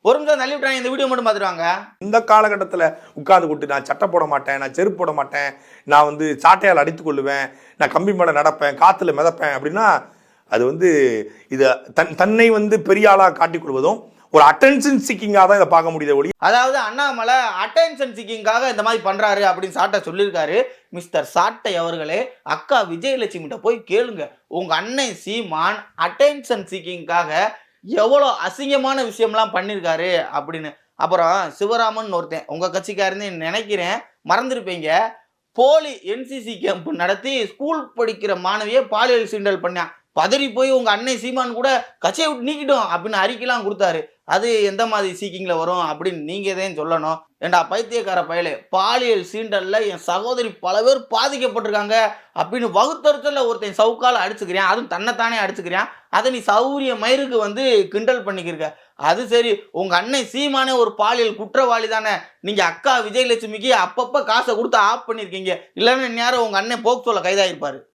ஒரு நிமிஷம் தள்ளி விட்டாங்க, இந்த வீடியோ மட்டும் பார்த்துருவாங்க. இந்த காலகட்டத்தில் உட்கார்ந்து கொண்டு நான் சட்டை போட மாட்டேன், நான் செருப்பு போட மாட்டேன், நான் வந்து சாட்டையால் அடித்துக் கொள்ளுவேன், நான் கம்பி மேலே நடப்பேன், காற்றுல மிதப்பேன் அப்படின்னா அது வந்து இதை தன்னை வந்து பெரிய ஆளாக காட்டிக் கொள்வதும் ஒரு அட்டென்ஷன் சீக்கிங்காக தான் இதை பார்க்க முடியுது ஒளி. அதாவது அண்ணாமலை அட்டென்ஷன் சீக்கிங்காக இந்த மாதிரி பண்றாரு அப்படின்னு சாட்டை சொல்லியிருக்காரு. மிஸ்டர் சாட்டை அவர்களே, அக்கா விஜயலட்சுமிகிட்ட போய் கேளுங்க, உங்க அண்ணன் சீமான் அட்டென்ஷன் சீக்கிங்காக எவ்வளோ அசிங்கமான விஷயம்லாம் பண்ணியிருக்காரு அப்படின்னு. அப்புறம் சிவராமன் ஒருத்தன் உங்க கட்சிக்காரன்னு நினைக்கிறேன், மறந்துருப்பீங்க, போலி என்சிசி கேம்ப் நடத்தி ஸ்கூல் படிக்கிற மாணவியை பாலியல் சீண்டல் பண்ணான். பதறி போய் உங்க அண்ணன் சீமான் கூட கட்சியை விட்டு நீக்கிட்டோம் அப்படின்னு அறிக்கைலாம் கொடுத்தாரு. அது எந்த மாதிரி சீக்கிங்ல வரும் அப்படின்னு நீங்க தான் சொல்லணும். ஏண்டா பைத்தியக்கார பயலே, பாலியல் சீண்டல்ல என் சகோதரி பல பேர் பாதிக்கப்பட்டிருக்காங்க அப்படின்னு வகுத்தறுத்தல ஒருத்தன் சவுக்கால அடிச்சுக்கிறேன், அதுவும் தன்னைத்தானே அடிச்சுக்கிறேன். அதை நீ சௌரிய மயிருக்கு வந்து கிண்டல் பண்ணிக்கிருக்க. அது சரி, உங்க அண்ணன் சீமானே ஒரு பாலியல் குற்றவாளி தானே, நீங்க அக்கா விஜயலட்சுமிக்கு அப்பப்ப காசை கொடுத்து ஆஃப் பண்ணிருக்கீங்க, இல்லைன்னா நேரம் உங்க அண்ணன் போக்சோல கைதாயிருப்பாரு.